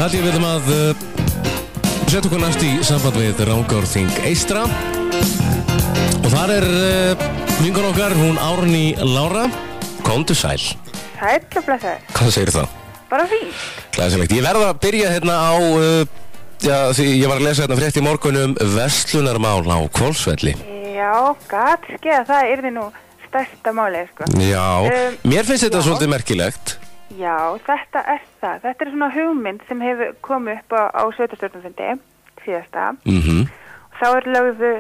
held ég við að setja okkur næst í samband við Rangárþing Eystra og þar vinkona okkar, hún Árný Lára. Komdu sæl. Sæll og blessaður. Hvað segir það? Bara fínt. Glæsilegt. Ég verð að byrja hérna á því ég var að lesa hérna frétt í morgun verslunarmál á Hvolsvelli. Já, gat skeið að það yrði nú stærsta málið, sko. Já, mér finnst þetta svolítið merkilegt. Já, þetta er það. Þetta er svona hugmynd sem hefur komið upp á sveitarstjórnarfundi síðasta. Þá lögðu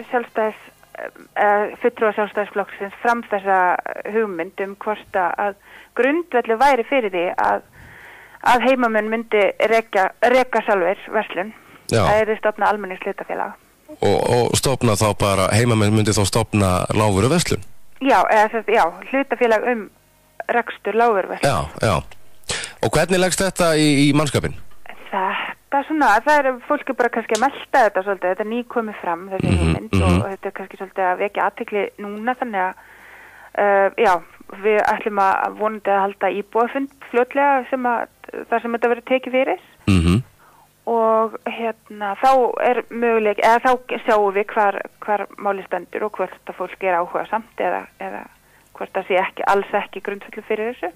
fulltrúar Sjálfstæðisflokksins fram þessa hugmynd hvort að grundvelli væri fyrir því að heimamenn myndi reka sjálfur verslun. Já. Það yrði stofna almenningshlutafélag. Og stofna þá bara, heimamenn myndi þá stofna lágvöruverslun? Já, hlutafélag rekstur lágvöruverslun. Já. Og hvernig leggst þetta í mannskapinn? Fólk bara kannski að melta þetta svolítið, þetta er nýkomið fram þessi hugmynd og þetta er kannski svolítið að vekja athygli núna, þannig að við ætlum að vonandi að halda íbúafund fljótlega þar sem þetta verður tekið fyrir og þá er möguleik, eða þá sjáum við hvar máli stendur og hvort að fólk er áhugasamt eða hvort það sé alls ekki grundvöldu fyrir þessu.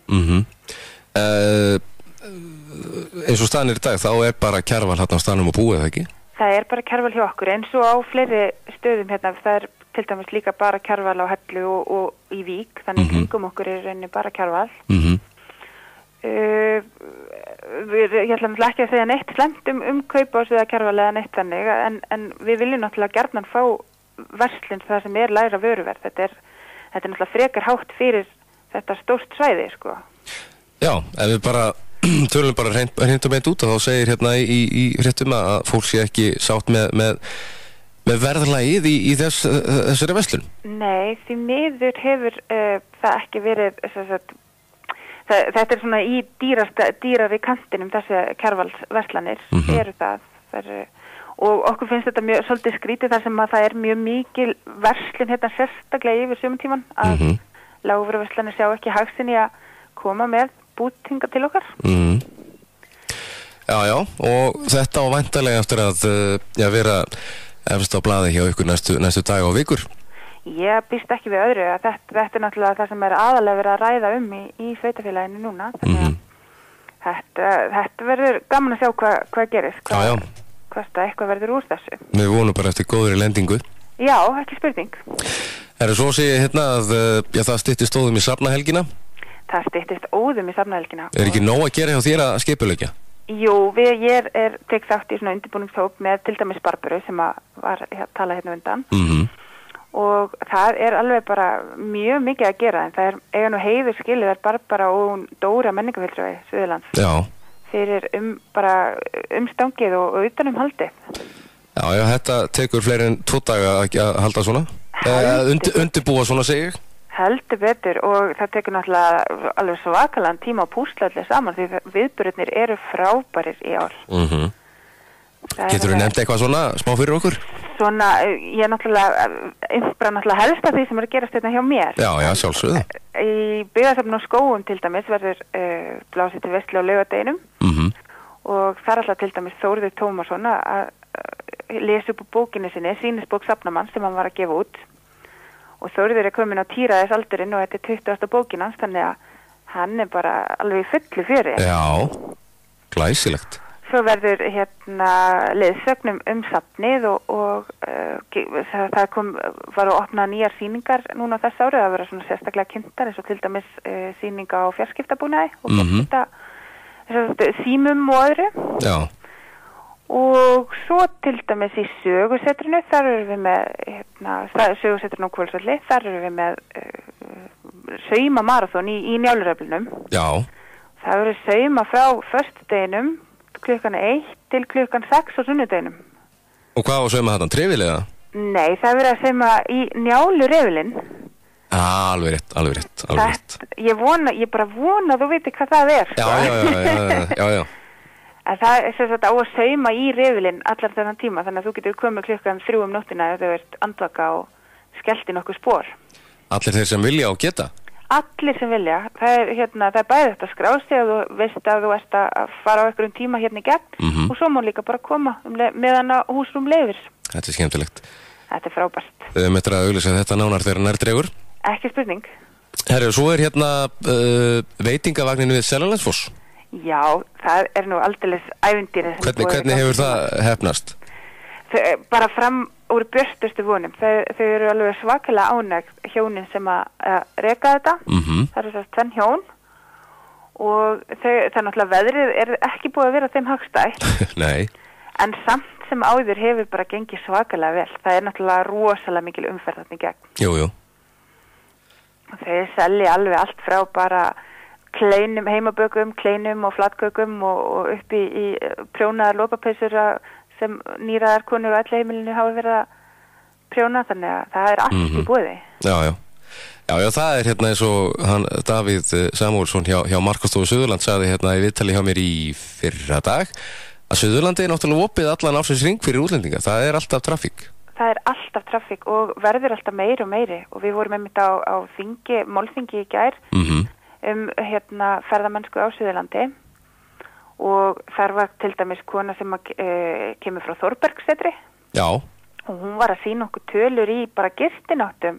Eins og staðan í dag, þá er bara Kjarval hérna á staðnum og búið, eða ekki? Það er bara Kjarval hjá okkur, eins og á fleiri stöðum hérna, það er til dæmis líka bara Kjarval á Hellu og í Vík, þannig kringum okkur er reyni bara Kjarval. Ég ætla ekki að segja neitt slemt kaup á sig að Kjarval eða neitt þannig, en við viljum náttúrulega gjarnan fá verslun það sem er lægra vöruverð. Þetta er náttúrulega frekar hátt fyrir þetta stórt svæði, sko. Já, ef við bara tölum bara hreint og beint út og þá segir hérna í fréttum að fólk sé ekki sátt með verðlagið í þessari verslun. Nei, því miður hefur það ekki verið þetta er svona í dýrari kantinum þessi Kjarvalsverslanir eru það og okkur finnst þetta svolítið skrítið þar sem að það er mjög mikil verslun hérna sérstaklega yfir sumartíman að lágvöruverslanir sjá ekki hagsinni að koma með bútinga til okkar. Já, og þetta á væntanlega eftir að vera efst á blaði hjá ykkur næstu dag og vikur. Ég býst ekki við öðru að þetta er náttúrulega það sem er aðalega verið að ræða í sveitafélaginu núna, þannig að þetta verður gaman að sjá hvað gerist, hvort eitthvað verður úr þessu. Við vonum bara eftir góðri lendingu. Já, ekki spurning. Svo sé ég hérna að það styttist óðum í safnahelgina. Það styttist óðum í safnahelgina. Er ekki nóg að gera hjá þér að skipuleggja? Jú, ég tek þátt í svona undirbúningshóp með til dæmis Barbaru sem var talað hérna undan og það er alveg bara mjög mikið að gera en það eiga nú heiður skilið þar Barbara og Dóra menningarfulltrúi Suðurlands. Já. Fyrir bara stangið og utanum haldið. Já, þetta tekur fleiri en 2 daga að halda svona? Undirbúa svona, segir ég? Heldur betur og það tekur náttúrulega alveg svakalega tíma að púsla allir saman því viðburðirnir eru frábærir í ár. Geturðu nefnt eitthvað svona smá fyrir okkur? Svona, ég náttúrulega helst af því sem er að gerast hérna hjá mér. Já, sjálfsögðu. Í byggðasafni og skógum til dæmis verður blásið til veislu á laugardeginum og þar alltaf til dæmis Þórður Tómasson að lesa upp úr bókinni sinni, sýnisbók Safnamanns sem hann var að gefa út. Og Þórður er komin á tíraðisaldurinn og þetta er 20. bókin hans, þannig að hann er bara alveg í fullu fjöri. Já, glæsilegt. Svo verður leiðsögnum safnið og það var að opna nýjar sýningar núna þess árið, það verður svona sérstaklega kynntar eins og til dæmis sýninga á fjarskiptabúnaði og símum og öðru. Já. Og svo til dæmis í sögusetrinu, þar eru við með sögusetrinu á Hvolsvelli, þar eru við með saumamarathon í Njáluröflunum. Já. Það verður sauma frá föstudeginum klukkan 1 til klukkan 6 á sunnudeginum. Og hvað var sauma þarna, trefilega? Nei, það verður að sauma í Njáluröflin. Alveg rétt. Ég bara vona að þú veitir hvað það er. Já. En það er á að sauma í rifilinn allar þennan tíma, þannig að þú getur komið klukkan 3 nóttina ef þú ert andvaka og skellt í nokkuð spor. Allir þeir sem vilja og geta? allir sem vilja. Það er bæði þetta skrási að þú veist að þú ert að fara á einhverjum tíma hérna í gegn og svo má líka bara koma meðan að húsrúm leyfir. Þetta skemmtilegt. Þetta frábært. Við höfum eftir að auglýsa þetta nánar þegar nær dregur. Ekki spurning. Herru, svo hérna veitingavagninu við Seljalandsfoss. Já, það nú aldeilis ævintýri. Hvernig hefur það hefnast? Bara fram úr björtustu vonum. Þau eru alveg svakalega ánægð hjónin sem að reka þetta. Það eru þess 2 hjón og það náttúrulega veðrið ekki búið að vera þeim hagstætt. Nei. En samt sem áður hefur bara gengið svakalega vel. Það náttúrulega rosalega mikil umferð þarna í gegn. Jú. Þau selja alveg allt frá bara kleinum, heimabökum, kleinum og flatkökum og upp í prjónaðar lopapeysur sem nýraðar konur og allir heimilinu hafa verið að prjóna, þannig að það allt í boði. Já, það hérna eins og Davíð Samúelsson hjá Markastofu Suðurland sagði hérna í viðtali hjá mér í fyrradag að Suðurlandi náttúrulega opið allan ársins hring fyrir útlendinga. Það alltaf traffík. Það alltaf traffík og verður alltaf meiri og meiri og við vorum einmitt á málþingi í gær ferðamennsku á Suðurlandi og þar var til dæmis kona sem kemur frá Þórbergssetri. Já. Og hún var að sýna okkur tölur í bara gistináttum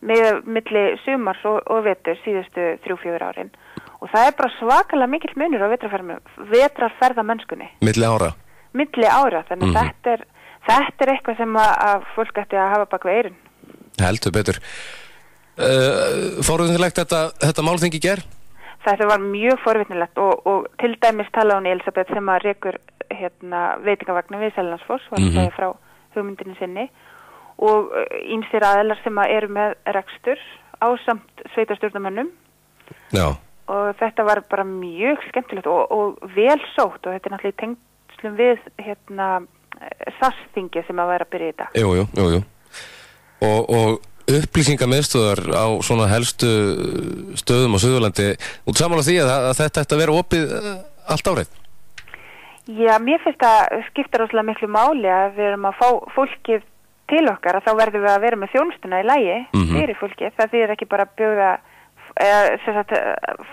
milli sumars og vetur síðustu 3-4 árin. Og það bara svakalega mikill munur á vetrarferðamennskunni. Milli ára? Milli ára, þannig þetta eitthvað sem að fólk ætti að hafa bak við eyrun. Heldur betur. Forvitnilegt þetta málþing í gær? Þetta var mjög forvitnilegt og til dæmis talaði hún Elisabeth sem að rekur veitingavagnin við Seljalandsfoss og að segja frá hugmyndinni sinni og ýmsir aðilar sem að eru með rekstur ásamt sveitarstjórnarmönnum. Já. Og þetta var bara mjög skemmtilegt og vel sótt og þetta náttúrulega í tengslum við SAS-þingið sem að vera að byrja í dag. Jú. Og upplýsingamiðstöðar á svona helstu stöðum á Suðurlandi út saman á því að þetta ætti að vera opið allt árið? Já, mér finnst að skipta rosalega miklu máli að við erum að fá fólkið til okkar að þá verðum við að vera með þjónustuna í lagi fyrir fólkið. Það þýðir ekki bara að bjóða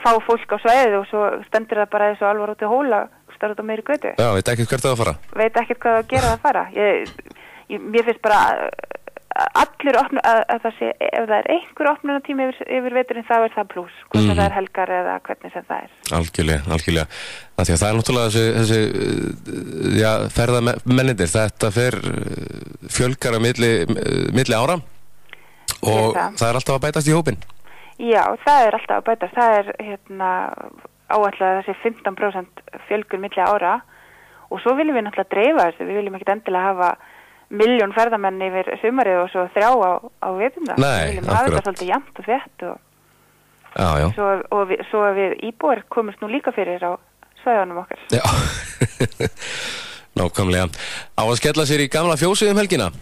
fá fólk á svæðið og svo stendur það bara eins og alvar út í hóla og starf út á meiri götu. Já, veit ekkert hvert það að fara? Veit ekkert hvað að gera að fara. Mér finnst bara allir opnum að það sé, ef það einhver opnunartími yfir veturinn þá það plús, hvort það helgar eða hvernig sem það Algjörlega. Það er náttúrulega þessi ferðamennir, þetta fer fjölgar á milli ára og það alltaf að bætast í hópinn. Já, það alltaf að bætast. Það áætlega þessi 15% fjölgun milli ára og svo viljum við náttúrulega dreifa þessu, við viljum ekkert endilega hafa 1.000.000 ferðamenn yfir sumarið og svo 3 á veturna. Nei, við viljum hafa þetta svolítið jafnt og þétt og svo að við íbúar komumst nú líka fyrir á svæðunum okkar. Já, nákvæmlega. Á að skella sér í gamla fjósið helgina?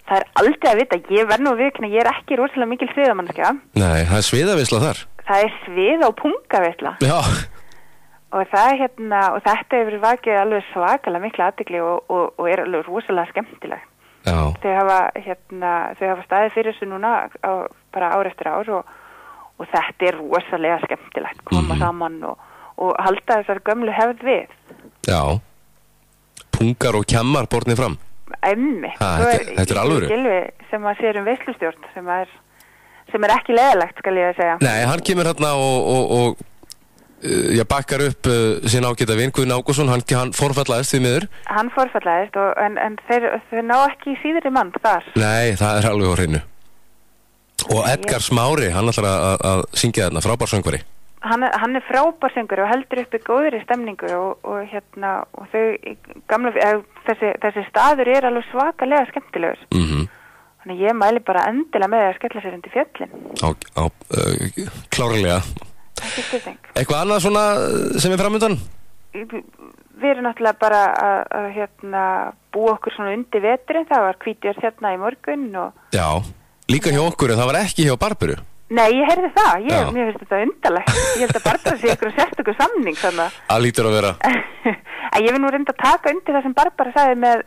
Það aldrei að vita, ég verð nú að viðurkenna, ég ekki rosalega mikil sviðamannskja. Nei, það sviðavisla þar? Það svið og pungavisla. Já. Og og þetta hefur vakið alveg svakalega mikla athygli og alveg rosalega skemmtilegt. Já. Þau hafa staðið fyrir þessu núna bara ár eftir ár og þetta rosalega skemmtilegt, koma saman og halda þessar gömlu hefð við. Já. Pungar og kjammar bornið fram. Þetta alvöru. Gylfi sem að sér veislustjórn sem ekki leiðilegt, skal ég að segja. Nei, hann kemur hérna og ég bakkar upp sín ágæta vin Guðni Ágústsson, hann forfallaðist því miður. Hann forfallaðist en þeir ná ekki síðri mann þar. Nei, það alveg á hreinu. Og Edgar Smári, hann ætlar að syngja þarna, frábær söngvari. Hann frábær söngvari og heldur uppi góðri stemningu og þau gamla, þessi staður alveg svakalega skemmtilegur. Þannig ég mæli bara endilega með að skella sér undir fjöllin. Klárlega. Eitthvað annað svona sem framöndan? Við erum náttúrulega bara að búa okkur svona undir veturinn. Það var hvítjörð hérna í morgun Já, líka hjá okkur en það var ekki hjá Barbaru. Nei, ég heyrði það. Mér finnst þetta undarlegt. Ég held að Barbara sé ykkur sérstökur samning þannig. Það lítur að vera. Ég vil nú reynda að taka undir það sem Barbara sagði með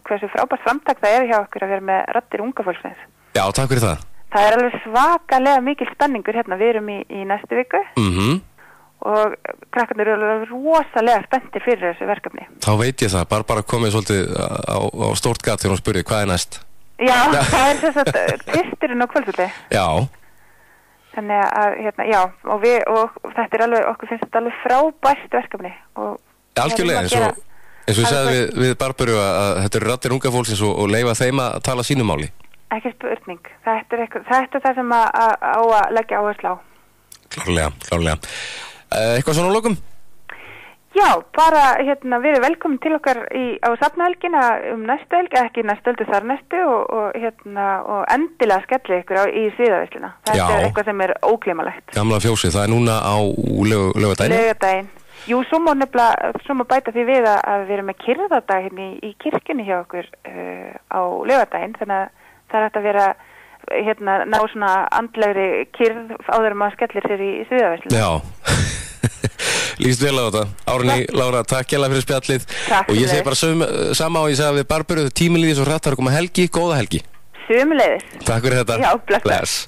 hversu frábært framtak það hjá okkur að vera með raddir unga fólksins. Já, takk fyrir það. Það alveg svakalega mikil spenningur hérna, við erum í næstu viku og krakkarnir eru alveg rosalega spenntir fyrir þessu verkefni. Þá veit ég það, bara komið svolítið á stórt gat þegar hún spurði, hvað er næst? Já, það er þess að kristurinn á kvöldfulli. Já. Þannig að, hérna, já, og þetta alveg, okkur finnst þetta alveg frábært verkefni. Algjörlega, eins og ég sagði við Barbaru að þetta eru raddir unga fólksins og leyfa þeim að tala sínu máli. Ekki spurning. Þetta er það sem á að leggja áherslu á. Klárlega. Eitthvað svona á lokum? Já, bara hérna, við erum velkomin til okkar á safnahelgina næstu helgi, ekki næstu helgi þar næstu og endilega skellið ykkur í Sviðaveisluna. Þetta er eitthvað sem er ógleymanlegt. Gamla fjósið, það er núna á laugardaginn? Laugardaginn. Jú, svo má bæta því við að við erum með kyrrðardag hérna í kirkjunni hjá okkur á laugardaginn, þannig að það er hægt að vera ná svona andlegri kyrrð áður maður skellir sér í Sviðaveisluna. Já. Lýst vel á þetta. Árný Lára, takk hérlega fyrir spjallið. Takk. Og ég segi bara sama og ég segi við Barbaru, tíminn líður svo hratt, það er að koma helgi, góða helgi. Sömuleiðis. Takk fyrir þetta. Já, bless.